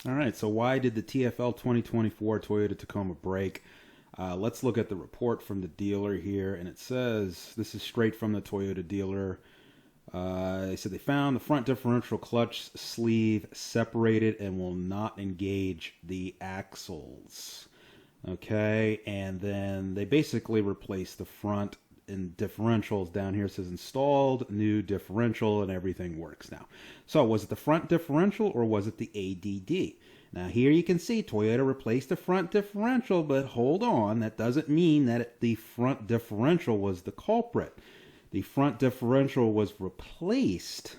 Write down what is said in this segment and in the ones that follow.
All right, so why did the TFL 2024 Toyota Tacoma break? Let's look at the report from the dealer here, and it says, this is straight from the Toyota dealer. They said they found the front differential clutch sleeve separated and will not engage the axles. Okay, and then they basically replaced the front and differentials. Down here it says installed new differential and everything works now. So was it the front differential or was it the ADD? Now here you can see Toyota replaced the front differential, but hold on, that doesn't mean that the front differential was the culprit. The front differential was replaced,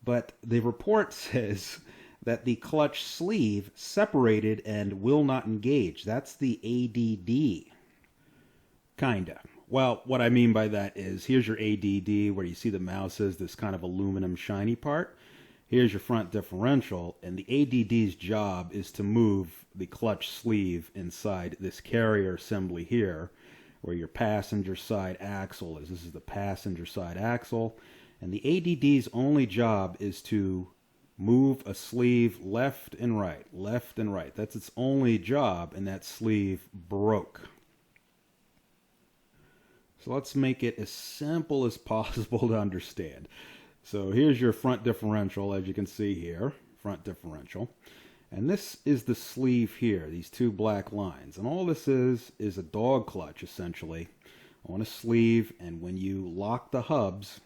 but the report says that the clutch sleeve separated and will not engage. That's the ADD. Kinda. Well, what I mean by that is, here's your ADD, where you see the mouse is this kind of aluminum shiny part. Here's your front differential, and the ADD's job is to move the clutch sleeve inside this carrier assembly here, where your passenger side axle is. This is the passenger side axle, and the ADD's only job is to move a sleeve left and right, left and right. That's its only job, and that sleeve broke. So let's make it as simple as possible to understand. So here's your front differential, as you can see here, front differential. And this is the sleeve here, these two black lines. And all this is a dog clutch, essentially, on a sleeve. And when you lock the hubs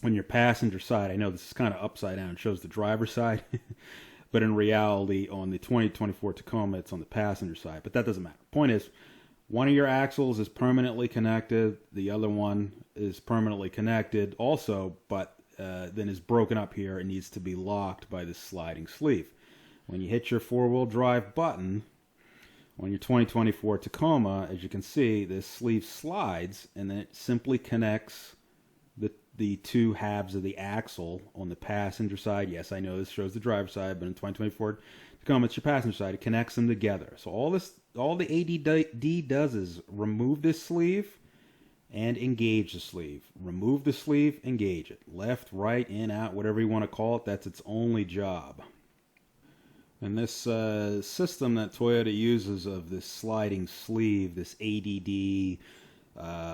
on your passenger side, I know this is kind of upside down, it shows the driver's side. But in reality, on the 2024 Tacoma, it's on the passenger side. But that doesn't matter. Point is, one of your axles is permanently connected. The other one is permanently connected also, but then is broken up here and needs to be locked by this sliding sleeve. When you hit your four-wheel drive button on your 2024 Tacoma, as you can see, this sleeve slides and then it simply connects the two halves of the axle on the passenger side. Yes, I know this shows the driver's side, but in 2024 Tacoma, it's your passenger side. It connects them together. So all the ADD does is remove this sleeve and engage the sleeve. Remove the sleeve, engage it. Left, right, in, out, whatever you want to call it, that's its only job. And this system that Toyota uses of this sliding sleeve, this ADD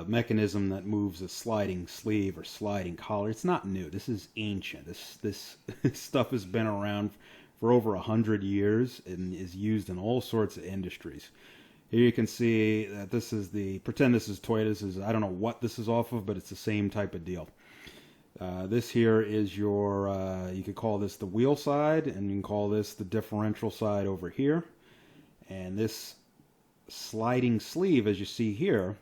mechanism that moves a sliding sleeve or sliding collar, it's not new. This is ancient. This stuff has been around for over 100 years and is used in all sorts of industries. Here you can see that this is pretend this is Toyota. I don't know what this is off of, but it's the same type of deal. This here is your, you could call this the wheel side, and you can call this the differential side over here. And this sliding sleeve, as you see here,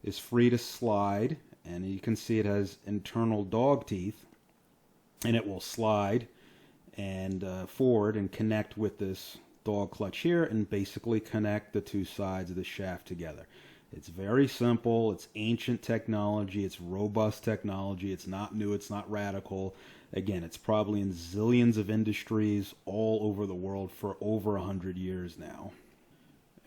is free to slide, and you can see it has internal dog teeth, and it will slide and forward and connect with this dog clutch here and basically connect the two sides of the shaft together. It's very simple. It's ancient technology. It's robust technology. It's not new. It's not radical. Again, it's probably in zillions of industries all over the world for over 100 years now.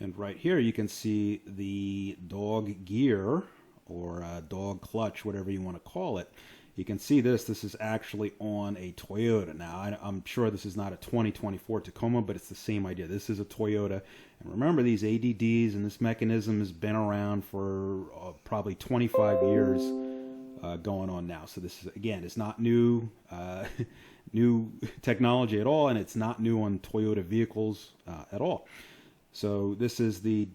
And right here you can see the dog gear or dog clutch, whatever you want to call it. You can see this is actually on a Toyota. Now, I'm sure this is not a 2024 Tacoma, but it's the same idea. This is a Toyota. And remember, these ADDs and this mechanism has been around for probably 25 years going on now. So this is, again, it's not new, new technology at all, and it's not new on Toyota vehicles at all. So this is the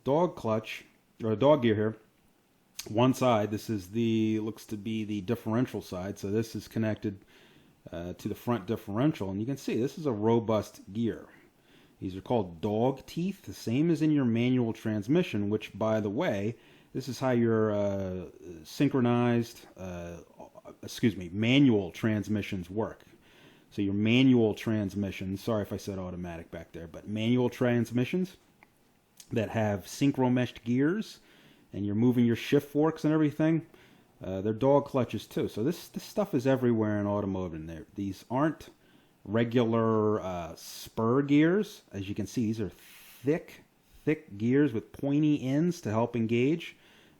dog clutch, or dog gear here. One side, this is looks to be the differential side, so this is connected to the front differential, and you can see this is a robust gear. These are called dog teeth, the same as in your manual transmission, which, by the way, this is how your manual transmissions work. So your manual transmissions, sorry if I said automatic back there, but manual transmissions that have synchro-meshed gears, and you're moving your shift forks and everything, they're dog clutches too. So this stuff is everywhere in automotive. And these aren't regular spur gears. As you can see, these are thick gears with pointy ends to help engage.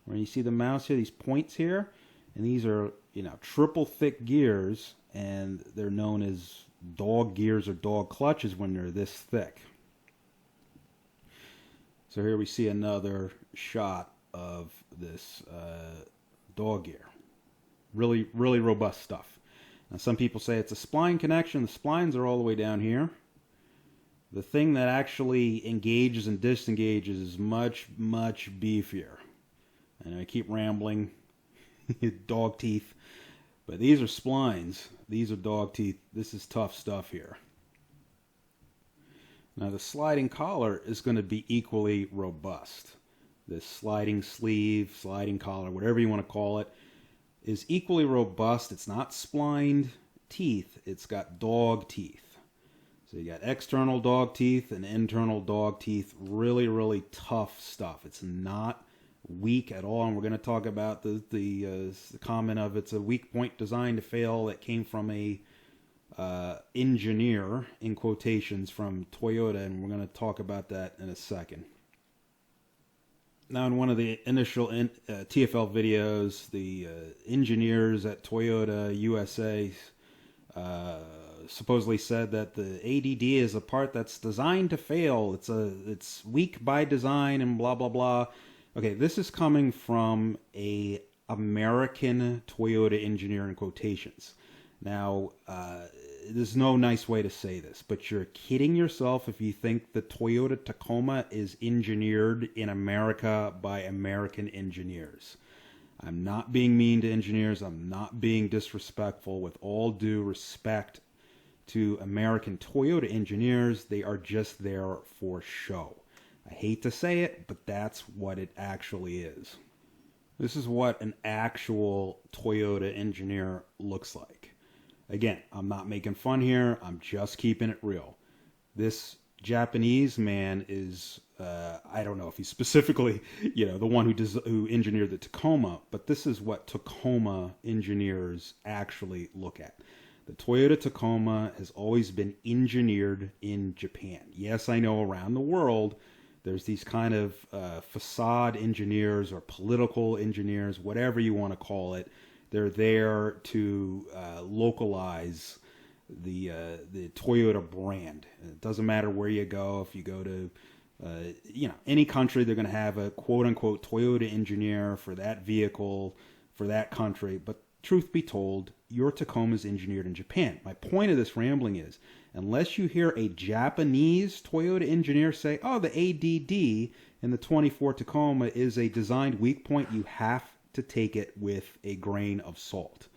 When you see the mouse here, these points here, and these are triple thick gears, and they're known as dog gears or dog clutches when they're this thick. So here we see another shot of this dog gear. Really, really robust stuff. Now, some people say it's a spline connection. The splines are all the way down here. The thing that actually engages and disengages is much, much beefier. And I keep rambling. Dog teeth. But these are splines. These are dog teeth. This is tough stuff here. Now the sliding collar is going to be equally robust. This sliding sleeve, sliding collar, whatever you want to call it, is equally robust. It's not splined teeth. It's got dog teeth. So you got external dog teeth and internal dog teeth. Really, really tough stuff. It's not weak at all. And we're going to talk about the comment of it's a weak point designed to fail that came from a engineer, in quotations, from Toyota, and we're going to talk about that in a second. Now, in one of the initial TFL videos, the engineers at Toyota USA supposedly said that the ADD is a part that's designed to fail. It's weak by design and blah blah blah. Okay, this is coming from a American Toyota engineer, in quotations. Now, there's no nice way to say this, but you're kidding yourself if you think the Toyota Tacoma is engineered in America by American engineers. I'm not being mean to engineers. I'm not being disrespectful. With all due respect to American Toyota engineers, they are just there for show. I hate to say it, but that's what it actually is. This is what an actual Toyota engineer looks like. Again, I'm not making fun here. I'm just keeping it real. This Japanese man is, I don't know if he's specifically, the one who engineered the Tacoma, but this is what Tacoma engineers actually look at. The Toyota Tacoma has always been engineered in Japan. Yes, I know around the world there's these kind of facade engineers or political engineers, whatever you want to call it. They're there to localize the Toyota brand. It doesn't matter where you go. If you go to any country, they're going to have a quote-unquote Toyota engineer for that vehicle, for that country. But truth be told, your Tacoma is engineered in Japan. My point of this rambling is, unless you hear a Japanese Toyota engineer say, oh, the ADD in the 24 Tacoma is a designed weak point, you have to take it with a grain of salt.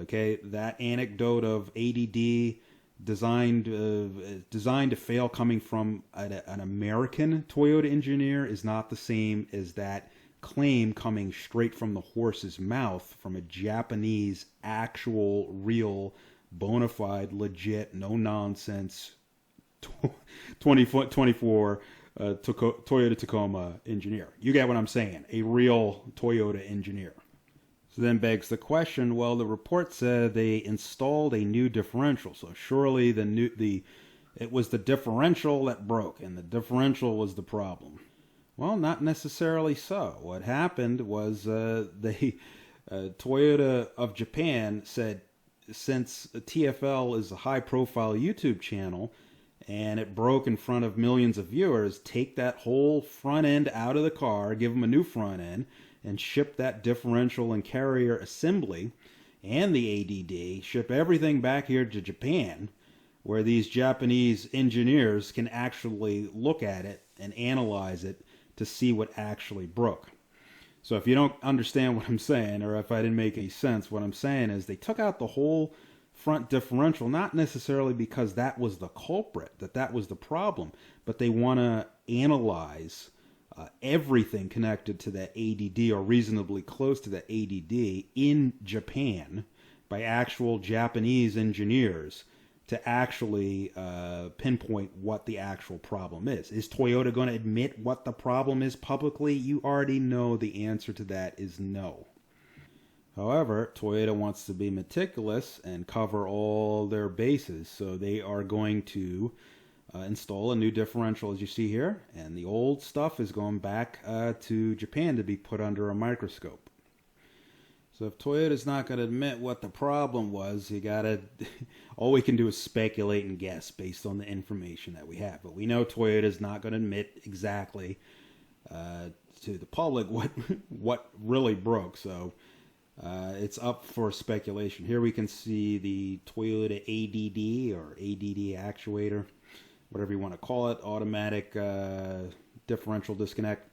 Okay, that anecdote of ADD designed to fail coming from an American Toyota engineer is not the same as that claim coming straight from the horse's mouth from a Japanese, actual, real, bona fide, legit, no nonsense 24 Toyota Tacoma engineer. You get what I'm saying? A real Toyota engineer. So then begs the question, well, the report said they installed a new differential. So surely it was the differential that broke, and the differential was the problem. Well, not necessarily so. What happened was Toyota of Japan said, since TFL is a high-profile YouTube channel, and it broke in front of millions of viewers, take that whole front end out of the car, give them a new front end, and ship that differential and carrier assembly and the ADD, ship everything back here to Japan, where these Japanese engineers can actually look at it and analyze it to see what actually broke. So if you don't understand what I'm saying, or if I didn't make any sense, what I'm saying is they took out the whole front differential, not necessarily because that was the culprit, that was the problem, but they want to analyze everything connected to that ADD or reasonably close to that ADD in Japan by actual Japanese engineers to actually pinpoint what the actual problem is. Is Toyota going to admit what the problem is publicly? You already know the answer to that is no. However, Toyota wants to be meticulous and cover all their bases, so they are going to install a new differential, as you see here, and the old stuff is going back to Japan to be put under a microscope. So if Toyota's not going to admit what the problem was, you got to, all we can do is speculate and guess based on the information that we have. But we know Toyota's not going to admit exactly to the public what really broke. So it's up for speculation. Here we can see the Toyota ADD or ADD actuator, whatever you want to call it, automatic differential disconnect.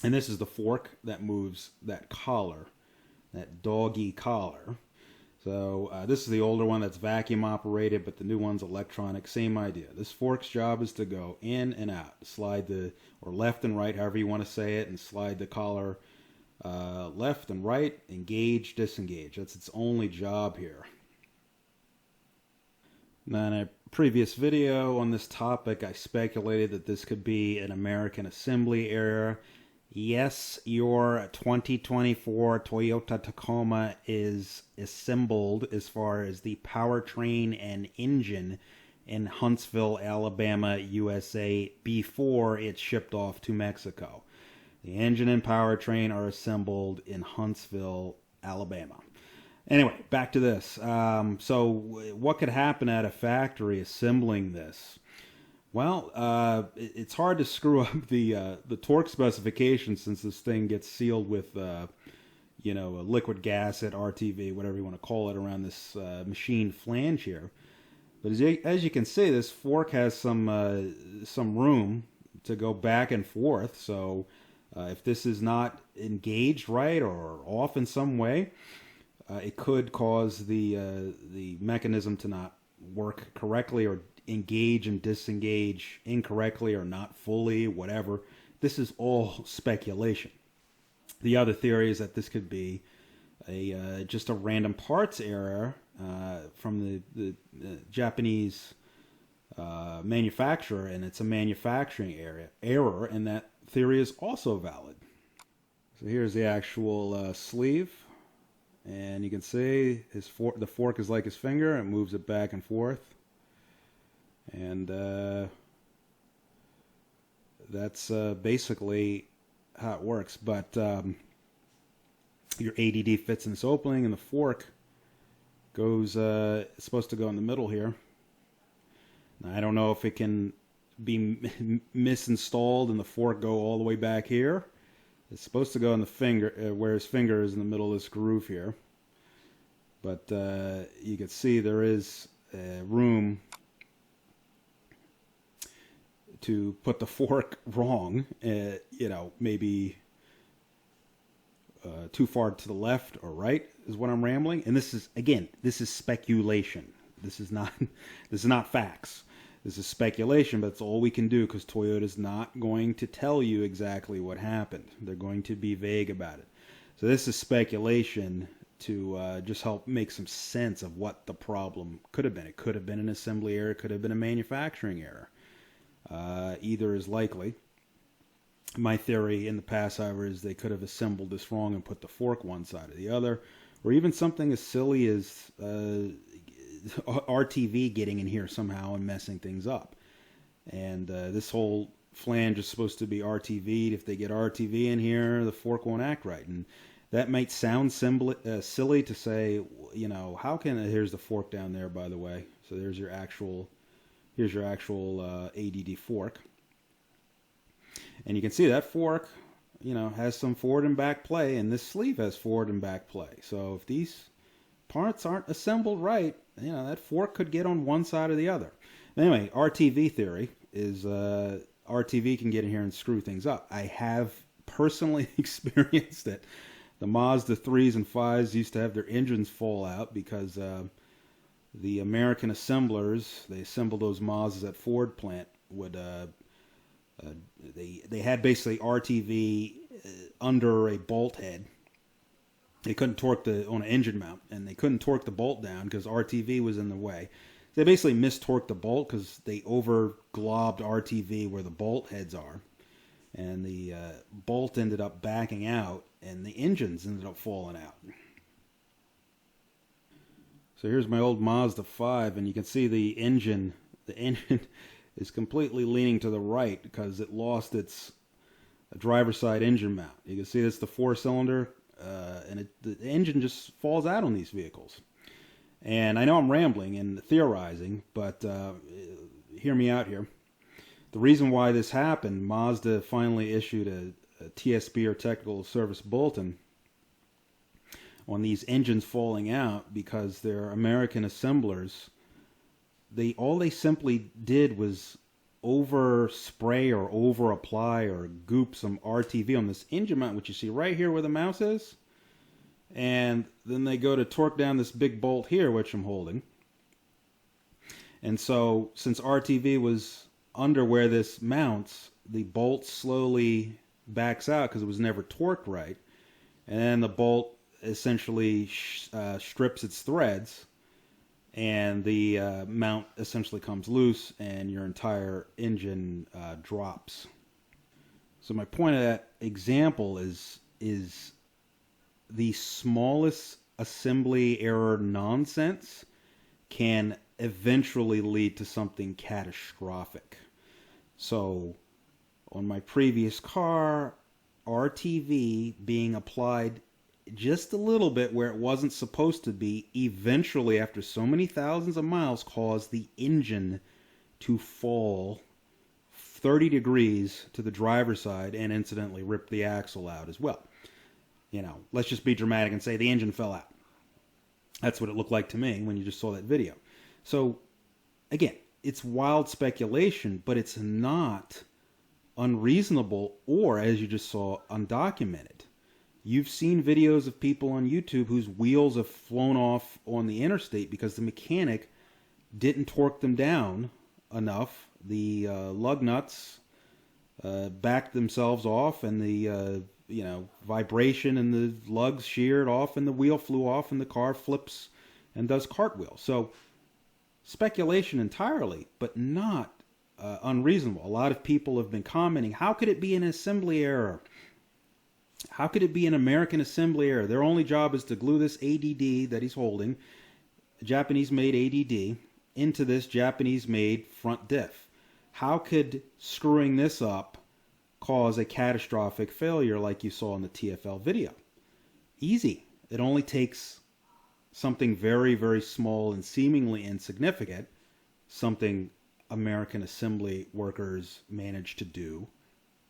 And this is the fork that moves that collar, that doggy collar. So this is the older one that's vacuum operated, but the new one's electronic. Same idea. This fork's job is to go in and out, slide or left and right, however you want to say it, and slide the collar left and right, engage, disengage. That's its only job here. Now, in a previous video on this topic, I speculated that this could be an American assembly error. Yes, your 2024 Toyota Tacoma is assembled as far as the powertrain and engine in Huntsville, Alabama, USA, before it's shipped off to Mexico. The engine and powertrain are assembled in Huntsville, Alabama. Anyway, back to this. So what could happen at a factory assembling this? Well, it's hard to screw up the torque specification since this thing gets sealed with, a liquid gasket, RTV, whatever you want to call it, around this machine flange here. But as you can see, this fork has some room to go back and forth. So if this is not engaged right or off in some way, it could cause the mechanism to not work correctly or engage and disengage incorrectly or not fully, whatever. This is all speculation. The other theory is that this could be just a random parts error from the Japanese manufacturer, and it's a manufacturing error, and that theory is also valid. So here's the actual sleeve, and you can see the fork is like his finger. It moves it back and forth. And that's basically how it works. But your ADD fits in this opening, and the fork goes. It's supposed to go in the middle here. Now, I don't know if it can be misinstalled and the fork go all the way back here. It's supposed to go in the finger, where his finger is in the middle of this groove here. But you can see there is room to put the fork wrong, maybe too far to the left or right is what I'm rambling. And this is speculation. This is not facts. This is speculation, but it's all we can do because Toyota's not going to tell you exactly what happened. They're going to be vague about it. So this is speculation to just help make some sense of what the problem could have been. It could have been an assembly error. It could have been a manufacturing error. Either is likely. My theory in the past, however, is they could have assembled this wrong and put the fork one side or the other, or even something as silly as RTV getting in here somehow and messing things up. And this whole flange is supposed to be RTV'd. If they get RTV in here, the fork won't act right. And that might sound silly to say, how can here's the fork down there, by the way. So here's your actual ADD fork. And you can see that fork, has some forward and back play, and this sleeve has forward and back play. So if these parts aren't assembled right, that fork could get on one side or the other. Anyway, RTV theory is RTV can get in here and screw things up. I have personally experienced it. The Mazda 3s and 5s used to have their engines fall out because the American assemblers, they assembled those Mazdas at Ford plant, they had basically RTV under a bolt head. They couldn't torque on an engine mount, and they couldn't torque the bolt down because RTV was in the way. They basically mistorqued the bolt because they over-globbed RTV where the bolt heads are, and the bolt ended up backing out, and the engines ended up falling out. So here's my old Mazda 5, and you can see the engine is completely leaning to the right because it lost its driver's side engine mount. You can see that's the 4-cylinder and the engine just falls out on these vehicles. And I know I'm rambling and theorizing, but hear me out here. The reason why this happened, Mazda finally issued a TSB, or Technical Service Bulletin, on these engines falling out because they're American assemblers. All they simply did was over spray or over apply or goop some RTV on this engine mount, which you see right here where the mouse is. And then they go to torque down this big bolt here, which I'm holding. And so since RTV was under where this mounts, the bolt slowly backs out because it was never torqued right. And then the bolt essentially strips its threads, and the mount essentially comes loose, and your entire engine drops. So my point of that example is the smallest assembly error nonsense can eventually lead to something catastrophic. So on my previous car, RTV being applied just a little bit where it wasn't supposed to be, eventually after so many thousands of miles, caused the engine to fall 30 degrees to the driver's side and incidentally rip the axle out as well. You know, let's just be dramatic and say the engine fell out. That's what it looked like to me when you just saw that video. So again, it's wild speculation, but it's not unreasonable or, as you just saw, undocumented. You've seen videos of people on YouTube whose wheels have flown off on the interstate because the mechanic didn't torque them down enough. The lug nuts backed themselves off, and the vibration and the lugs sheared off, and the wheel flew off, and the car flips and does cartwheels. So speculation entirely, but not unreasonable. A lot of people have been commenting, how could it be an assembly error? How could it be an American assembly error? Their only job is to glue this ADD that he's holding, Japanese-made ADD, into this Japanese-made front diff. How could screwing this up cause a catastrophic failure like you saw in the TFL video? Easy. It only takes something very, very small and seemingly insignificant, something American assembly workers managed to do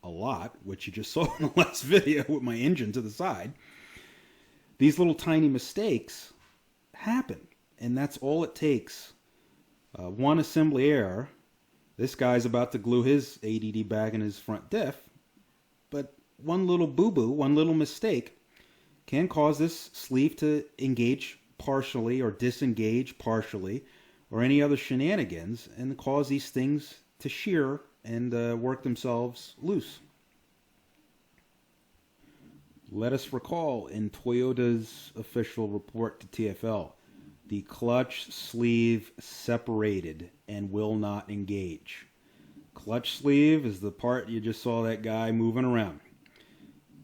a lot, which you just saw in the last video with my engine to the side. These little tiny mistakes happen, and that's all it takes. One assembly error. This guy's about to glue his ADD back in his front diff, but one little boo-boo, one little mistake can cause this sleeve to engage partially or disengage partially or any other shenanigans and cause these things to shear and work themselves loose. Let us recall in Toyota's official report to TFL, the clutch sleeve separated and will not engage. Clutch sleeve is the part you just saw that guy moving around.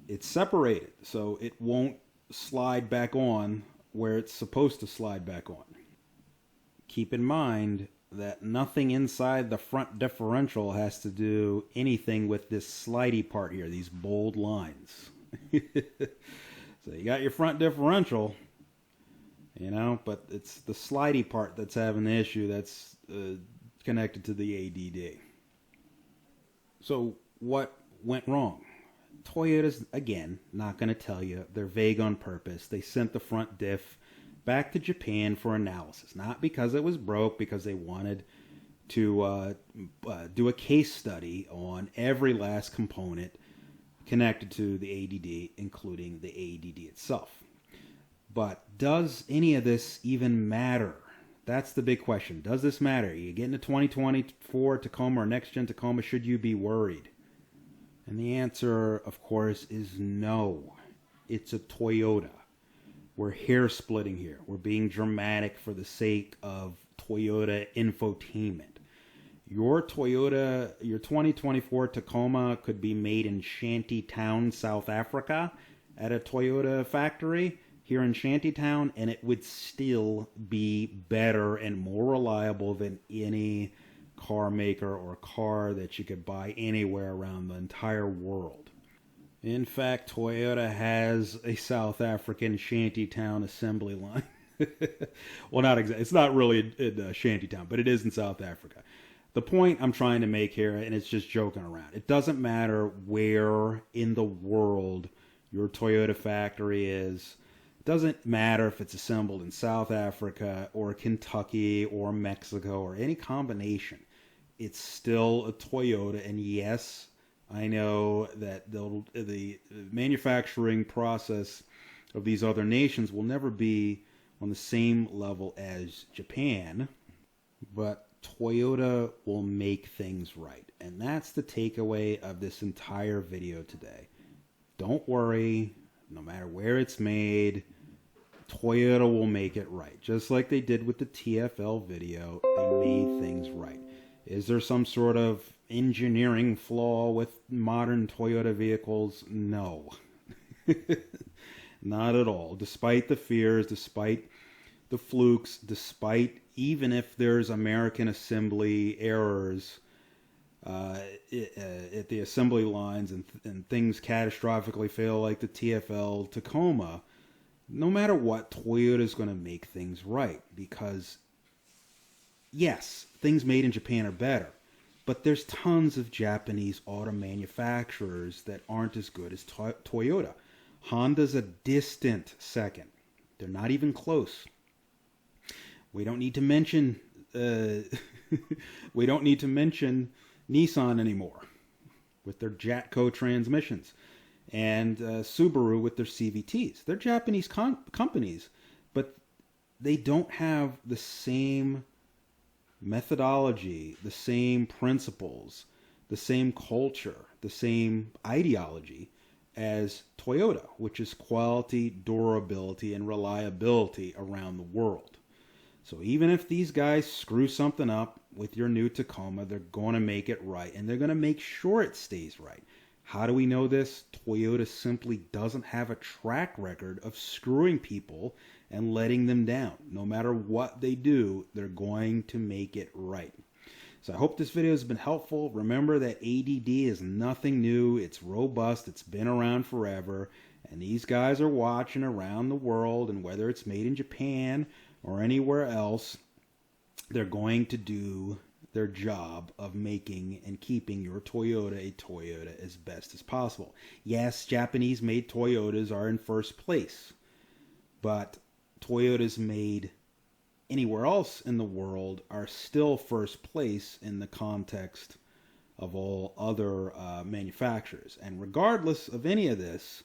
It's separated, so it won't slide back on where it's supposed to slide back on. Keep in mind that nothing inside the front differential has to do anything with this slidey part here, these bold lines. So you got your front differential, but it's the slidey part that's having the issue that's connected to the ADD. So what went wrong? Toyota's, again, not going to tell you. They're vague on purpose. They sent the front diff back to Japan for analysis, not because it was broke, because they wanted to do a case study on every last component connected to the ADD, including the ADD itself. But does any of this even matter? That's the big question. Does this matter? You get into 2024 Tacoma or next-gen Tacoma, should you be worried? And the answer, of course, is no. It's a Toyota. We're hair splitting here. We're being dramatic for the sake of Toyota infotainment. Your 2024 Tacoma could be made in Shantytown, South Africa, at a Toyota factory here in Shantytown, and it would still be better and more reliable than any car maker or car that you could buy anywhere around the entire world. In fact, Toyota has a South African shantytown assembly line. Well, not exactly. It's not really in shantytown, but it is in South Africa. The point I'm trying to make here, and it's just joking around, it doesn't matter where in the world your Toyota factory is. It doesn't matter if it's assembled in South Africa or Kentucky or Mexico or any combination. It's still a Toyota, and yes, I know that the manufacturing process of these other nations will never be on the same level as Japan, but Toyota will make things right. And that's the takeaway of this entire video today. Don't worry, no matter where it's made, Toyota will make it right. Just like they did with the TFL video, they made things right. Is there some sort of engineering flaw with modern Toyota vehicles? No. Not at all. Despite the fears, despite the flukes, despite even if there's American assembly errors at the assembly lines and things catastrophically fail like the TFL Tacoma, no matter what, Toyota is going to make things right. Because, yes, things made in Japan are better, but there's tons of Japanese auto manufacturers that aren't as good as Toyota. Honda's a distant second. They're not even close. We don't need to mention Nissan anymore with their Jatco transmissions, and Subaru with their CVTs. They're Japanese companies, but they don't have the same methodology, the same principles, the same culture, the same ideology as Toyota, which is quality, durability, and reliability around the world. So even if these guys screw something up with your new Tacoma, they're going to make it right, and they're going to make sure it stays right. How do we know this? Toyota simply doesn't have a track record of screwing people and letting them down. No matter what they do, they're going to make it right. So I hope this video has been helpful. Remember that ADD is nothing new. It's robust. It's been around forever. And these guys are watching around the world, and whether it's made in Japan or anywhere else, they're going to do their job of making and keeping your Toyota a Toyota as best as possible. Yes, Japanese-made Toyotas are in first place, but Toyotas made anywhere else in the world are still first place in the context of all other manufacturers. And regardless of any of this,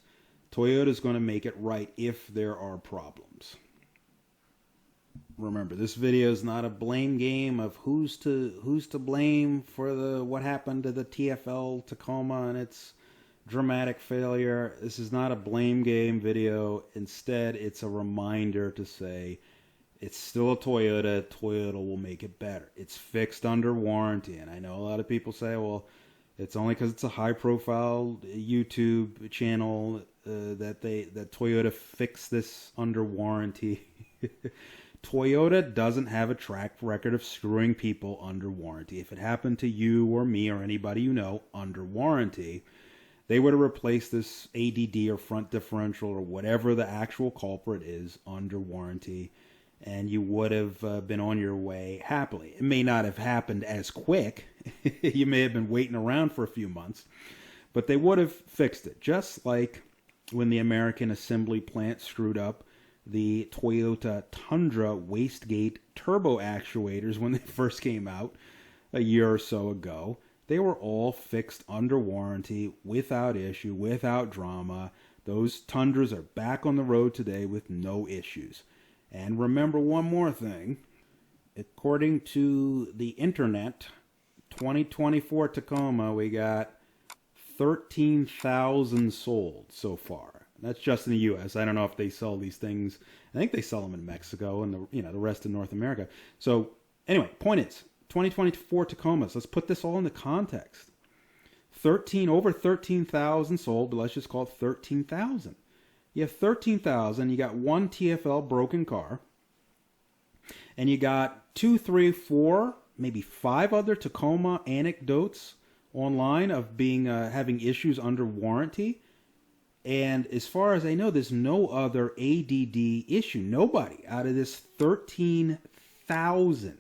Toyota is going to make it right if there are problems. Remember, this video is not a blame game of who's to blame for what happened to the TFL Tacoma and its dramatic failure. This is not a blame game video. Instead, it's a reminder to say it's still a Toyota. Toyota will make it better. It's fixed under warranty. And I know a lot of people say, well, it's only because it's a high-profile YouTube channel that Toyota fixed this under warranty. Toyota doesn't have a track record of screwing people under warranty. If it happened to you or me or anybody you know under warranty, they would have replaced this ADD or front differential or whatever the actual culprit is under warranty, and you would have been on your way happily. It may not have happened as quick. You may have been waiting around for a few months, but they would have fixed it. Just like when the American assembly plant screwed up the Toyota Tundra wastegate turbo actuators when they first came out a year or so ago. They were all fixed under warranty, without issue, without drama. Those Tundras are back on the road today with no issues. And remember one more thing. According to the internet, 2024 Tacoma, we got 13,000 sold so far. That's just in the U.S. I don't know if they sell these things. I think they sell them in Mexico and the rest of North America. So anyway, point is, 2024 Tacomas. Let's put this all into context. Over 13,000 sold, but let's just call it 13,000. You have 13,000. You got one TFL broken car, and you got 2, 3, 4, maybe 5 other Tacoma anecdotes online of being having issues under warranty. And as far as I know, there's no other ADD issue. Nobody out of this 13,000.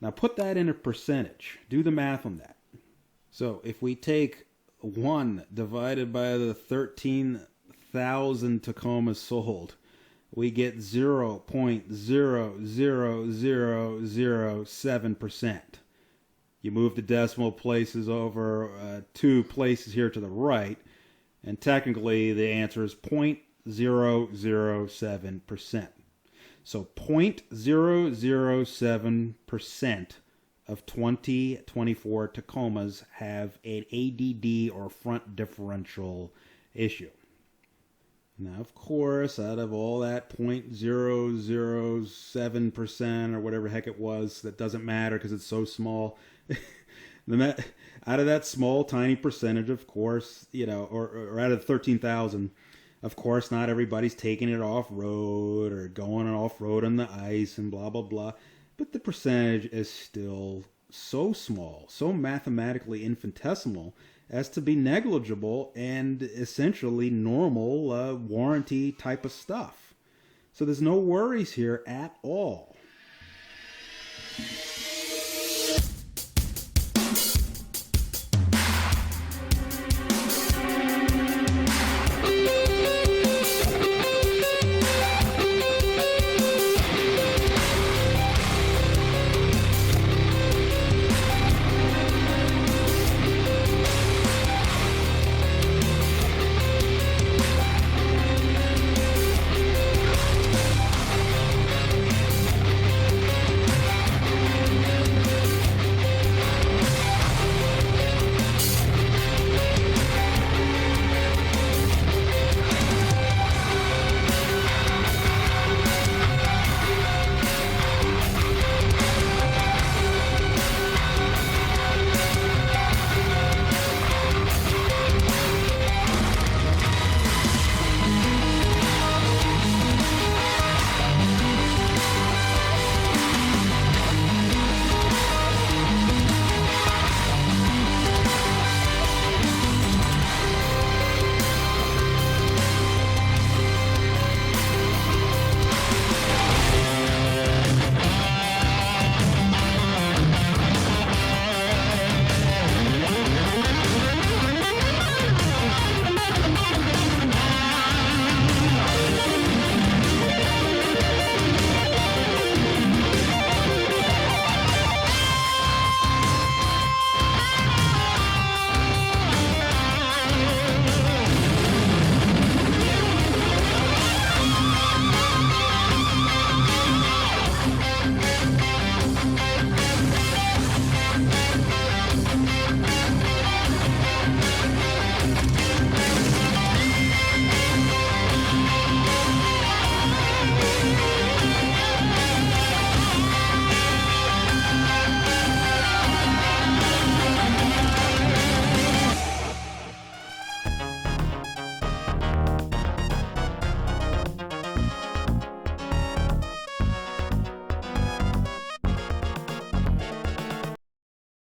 Now put that in a percentage. Do the math on that. So if we take 1 divided by the 13,000 Tacomas sold, we get 0.00007%. You move the decimal places over 2 places here to the right, and technically the answer is 0.007%. So 0.007% of 2024 Tacomas have an ADD or front differential issue. Now, of course, out of all that 0.007% or whatever the heck it was, that doesn't matter because it's so small. Out of that small, tiny percentage, of course, or out of 13,000, of course, not everybody's taking it off-road or going off-road on the ice and blah, blah, blah. But the percentage is still so small, so mathematically infinitesimal as to be negligible and essentially normal warranty type of stuff. So there's no worries here at all.